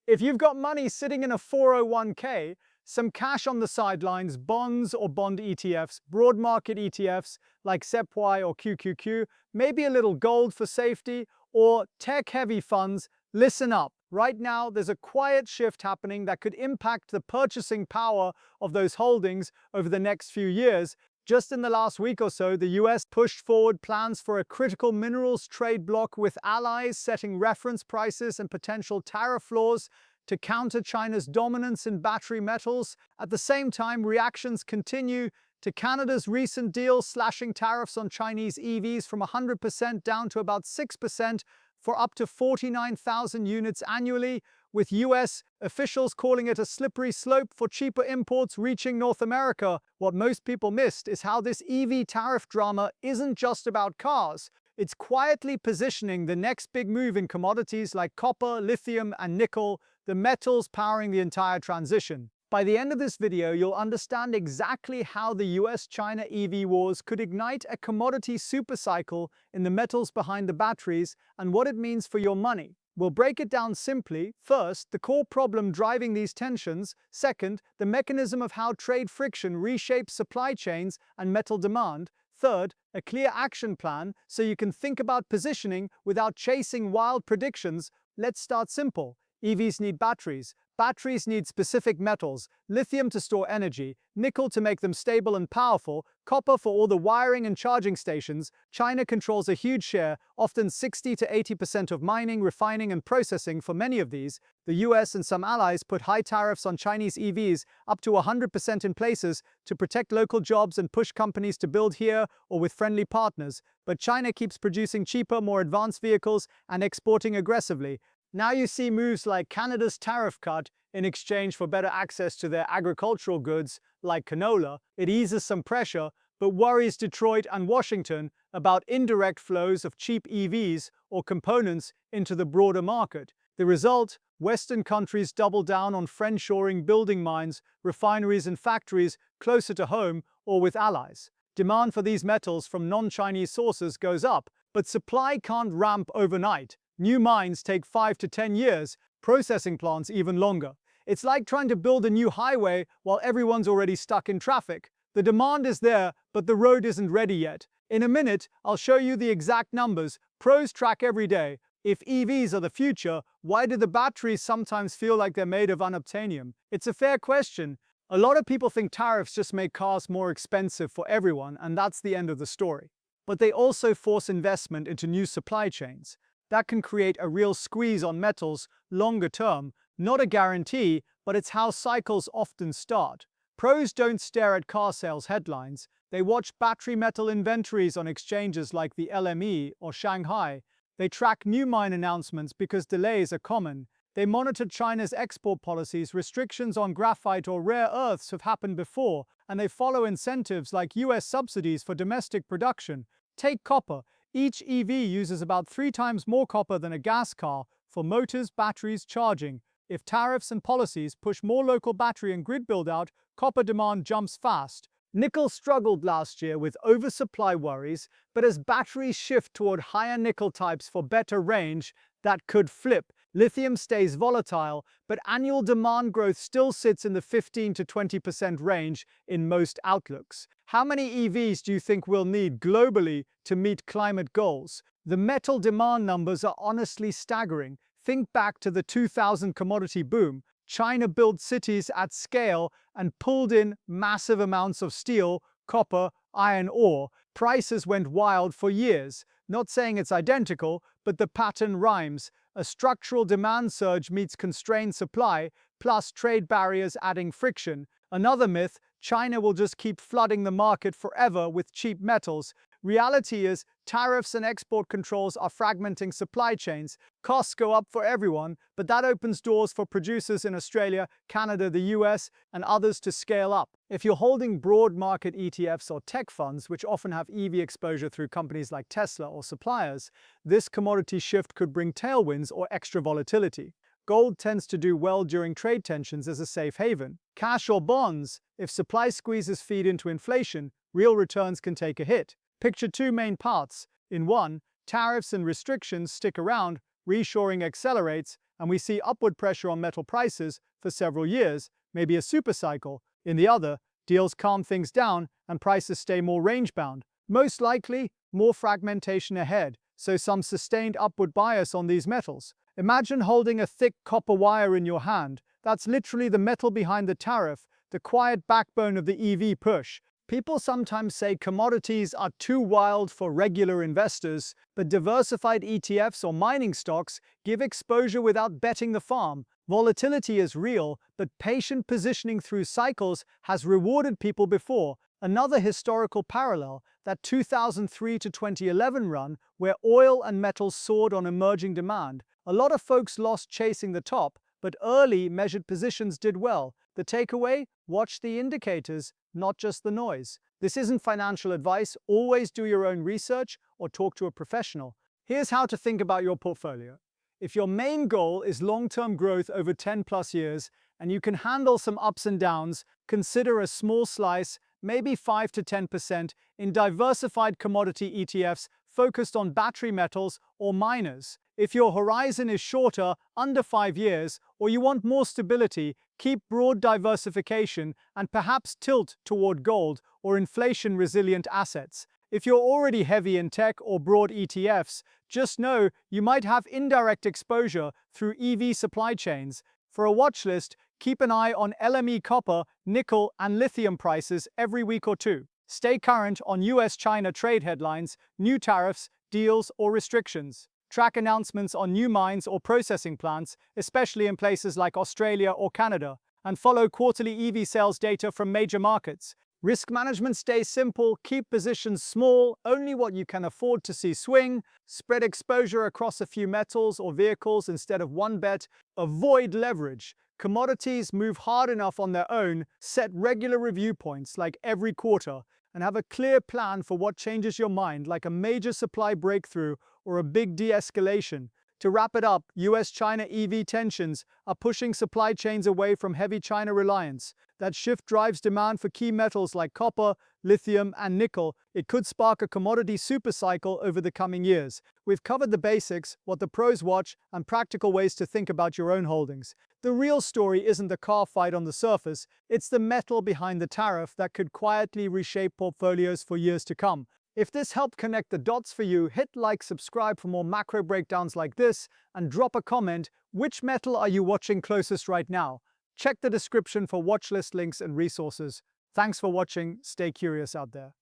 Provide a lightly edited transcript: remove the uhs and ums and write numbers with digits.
If you've got money sitting in a 401k, some cash on the sidelines, bonds or bond ETFs, broad market ETFs like SEPY or QQQ, maybe a little gold for safety, or tech-heavy funds, listen up. Right now, there's a quiet shift happening that could impact the purchasing power of those holdings over the next few years. Just in the last week or so, the US pushed forward plans for a critical minerals trade bloc with allies setting reference prices and potential tariff floors to counter China's dominance in battery metals. At the same time, reactions continue to Canada's recent deal slashing tariffs on Chinese EVs from 100% down to about 6% for up to 49,000 units annually, with US officials calling it a slippery slope for cheaper imports reaching North America. What most people missed is how this EV tariff drama isn't just about cars. It's quietly positioning the next big move in commodities like copper, lithium, and nickel, the metals powering the entire transition. By the end of this video, you'll understand exactly how the US-China EV wars could ignite a commodity supercycle in the metals behind the batteries and what it means for your money. We'll break it down simply. First, the core problem driving these tensions. Second, the mechanism of how trade friction reshapes supply chains and metal demand. Third, a clear action plan so you can think about positioning without chasing wild predictions. Let's start simple. EVs need batteries. Batteries need specific metals, lithium to store energy, nickel to make them stable and powerful, copper for all the wiring and charging stations. China controls a huge share, often 60 to 80% of mining, refining, and processing for many of these. The US and some allies put high tariffs on Chinese EVs, up to 100% in places, to protect local jobs and push companies to build here or with friendly partners. But China keeps producing cheaper, more advanced vehicles and exporting aggressively. Now you see moves like Canada's tariff cut in exchange for better access to their agricultural goods like canola. It eases some pressure, but worries Detroit and Washington about indirect flows of cheap EVs or components into the broader market. The result? Western countries double down on friendshoring building mines, refineries and factories closer to home or with allies. Demand for these metals from non-Chinese sources goes up, but supply can't ramp overnight. New mines take 5 to 10 years, processing plants even longer. It's like trying to build a new highway while everyone's already stuck in traffic. The demand is there, but the road isn't ready yet. In a minute, I'll show you the exact numbers. Pros track every day. If EVs are the future, why do the batteries sometimes feel like they're made of unobtainium? It's a fair question. A lot of people think tariffs just make cars more expensive for everyone, and that's the end of the story. But they also force investment into new supply chains. That can create a real squeeze on metals longer term, not a guarantee, but it's how cycles often start. Pros don't stare at car sales headlines. They watch battery metal inventories on exchanges like the LME or Shanghai. They track new mine announcements because delays are common. They monitor China's export policies. Restrictions on graphite or rare earths have happened before, and they follow incentives like US subsidies for domestic production. Take copper. Each EV uses about 3 times more copper than a gas car for motors, batteries, charging. If tariffs and policies push more local battery and grid build-out, copper demand jumps fast. Nickel struggled last year with oversupply worries, but as batteries shift toward higher nickel types for better range, that could flip. Lithium stays volatile, but annual demand growth still sits in the 15 to 20% range in most outlooks. How many EVs do you think we'll need globally to meet climate goals? The metal demand numbers are honestly staggering. Think back to the 2000 commodity boom. China built cities at scale and pulled in massive amounts of steel, copper, iron ore. Prices went wild for years. Not saying it's identical, but the pattern rhymes. A structural demand surge meets constrained supply, plus trade barriers adding friction. Another myth, China will just keep flooding the market forever with cheap metals. Reality is, tariffs and export controls are fragmenting supply chains. Costs go up for everyone, but that opens doors for producers in Australia, Canada, the US, and others to scale up. If you're holding broad market ETFs or tech funds, which often have EV exposure through companies like Tesla or suppliers, this commodity shift could bring tailwinds or extra volatility. Gold tends to do well during trade tensions as a safe haven. Cash or bonds, if supply squeezes feed into inflation, real returns can take a hit. Picture 2 main paths. In one, tariffs and restrictions stick around, reshoring accelerates, and we see upward pressure on metal prices for several years, maybe a supercycle. In the other, deals calm things down and prices stay more range-bound. Most likely, more fragmentation ahead, so some sustained upward bias on these metals. Imagine holding a thick copper wire in your hand. That's literally the metal behind the tariff, the quiet backbone of the EV push. People sometimes say commodities are too wild for regular investors, but diversified ETFs or mining stocks give exposure without betting the farm. Volatility is real, but patient positioning through cycles has rewarded people before. Another historical parallel, that 2003 to 2011 run, where oil and metals soared on emerging demand. A lot of folks lost chasing the top, but early measured positions did well. The takeaway? Watch the indicators, not just the noise. This isn't financial advice. Always do your own research or talk to a professional. Here's how to think about your portfolio. If your main goal is long-term growth over 10+ years and you can handle some ups and downs, consider a small slice, maybe 5 to 10%, in diversified commodity ETFs focused on battery metals or miners. If your horizon is shorter, under 5 years, or you want more stability, keep broad diversification and perhaps tilt toward gold or inflation-resilient assets. If you're already heavy in tech or broad ETFs, just know you might have indirect exposure through EV supply chains. For a watch list, keep an eye on LME copper, nickel, and lithium prices every week or two. Stay current on US-China trade headlines, new tariffs, deals, or restrictions. Track announcements on new mines or processing plants, especially in places like Australia or Canada, and follow quarterly EV sales data from major markets. Risk management stays simple, keep positions small, only what you can afford to see swing, spread exposure across a few metals or vehicles instead of one bet, avoid leverage. Commodities move hard enough on their own, set regular review points like every quarter, and have a clear plan for what changes your mind, like a major supply breakthrough or a big de-escalation. To wrap it up, US-China EV tensions are pushing supply chains away from heavy China reliance. That shift drives demand for key metals like copper, lithium, and nickel. It could spark a commodity supercycle over the coming years. We've covered the basics, what the pros watch, and practical ways to think about your own holdings. The real story isn't the car fight on the surface, it's the metal behind the tariff that could quietly reshape portfolios for years to come. If this helped connect the dots for you, hit like, subscribe for more macro breakdowns like this, and drop a comment. Which metal are you watching closest right now? Check the description for watchlist links and resources. Thanks for watching. Stay curious out there.